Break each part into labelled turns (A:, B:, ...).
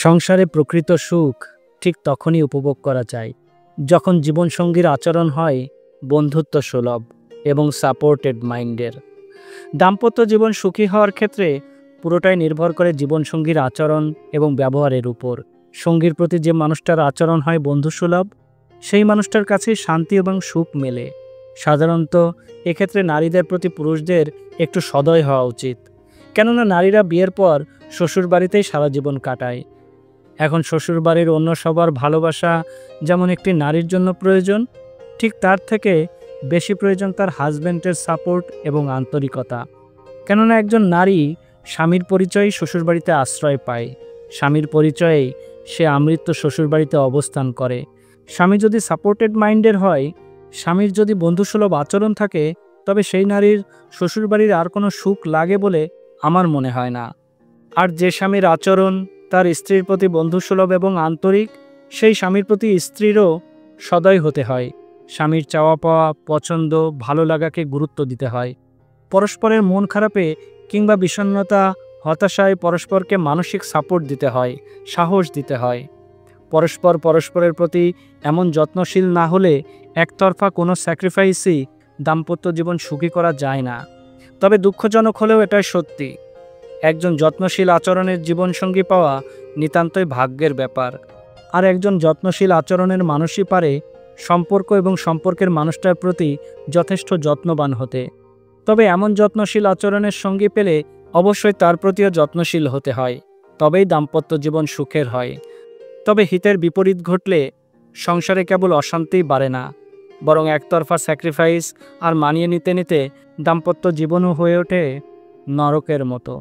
A: সংসারে প্রকৃত সুখ ঠিক তখনই উপভোগ করা যায় যখন জীবনসঙ্গীর আচরণ হয় বন্ধুত্ব সুলভ এবং সাপোর্টেড মাইন্ডের। দাম্পত্য জীবন সুখী হওয়ার ক্ষেত্রে পুরোটাই নির্ভর করে জীবনসঙ্গীর আচরণ এবং ব্যবহারের উপর। সঙ্গীর প্রতি যে মানুষটার আচরণ হয় বন্ধুসুলভ, সেই মানুষটার কাছেই শান্তি এবং সুখ মেলে। সাধারণত এক্ষেত্রে নারীদের প্রতি পুরুষদের একটু সদয় হওয়া উচিত, কেননা নারীরা বিয়ের পর শ্বশুরবাড়িতেই সারা জীবন কাটায়। এখন শ্বশুরবাড়ির অন্য সবার ভালোবাসা যেমন একটি নারীর জন্য প্রয়োজন, ঠিক তার থেকে বেশি প্রয়োজন তার হাজব্যান্ডের সাপোর্ট এবং আন্তরিকতা। কেননা একজন নারী স্বামীর পরিচয়ে শ্বশুরবাড়িতে আশ্রয় পায়, স্বামীর পরিচয়েই সে আমৃত্যু শ্বশুরবাড়িতে অবস্থান করে। স্বামী যদি সাপোর্টেড মাইন্ডের হয়, স্বামীর যদি বন্ধুসুলভ আচরণ থাকে, তবে সেই নারীর শ্বশুরবাড়ির আর কোনো সুখ লাগে বলে আমার মনে হয় না। আর যে স্বামীর আচরণ তার স্ত্রীর প্রতি বন্ধুসুলভ এবং আন্তরিক, সেই স্বামীর প্রতি স্ত্রীরও সদয় হতে হয়। স্বামীর চাওয়া পাওয়া, পছন্দ, ভালো লাগাকে গুরুত্ব দিতে হয়। পরস্পরের মন খারাপে কিংবা বিষণ্ণতা, হতাশায় পরস্পরকে মানসিক সাপোর্ট দিতে হয়, সাহস দিতে হয়। পরস্পরের প্রতি এমন যত্নশীল না হলে একতরফা কোনো স্যাক্রিফাইসই দাম্পত্য জীবন সুখী করা যায় না। তবে দুঃখজনক হলেও এটাই সত্যি, একজন যত্নশীল আচরণের জীবনসঙ্গী পাওয়া নিতান্তই ভাগ্যের ব্যাপার। আর একজন যত্নশীল আচরণের মানুষই পারে সম্পর্ক এবং সম্পর্কের মানুষটার প্রতি যথেষ্ট যত্নবান হতে। তবে এমন যত্নশীল আচরণের সঙ্গী পেলে অবশ্যই তার প্রতিও যত্নশীল হতে হয়, তবেই দাম্পত্য জীবন সুখের হয়। তবে হিতের বিপরীত ঘটলে সংসারে কেবল অশান্তিই বাড়ে না, বরং একতরফা স্যাক্রিফাইস আর মানিয়ে নিতে নিতে দাম্পত্য জীবনও হয়ে ওঠে নরকের মতো।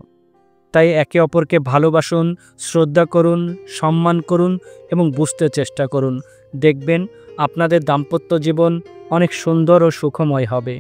A: তাই একে অপরকে ভালোবাসুন, শ্রদ্ধা করুন, সম্মান করুন এবং বুঝতে চেষ্টা করুন। দেখবেন আপনাদের দাম্পত্য জীবন অনেক সুন্দর ও সুখময় হবে।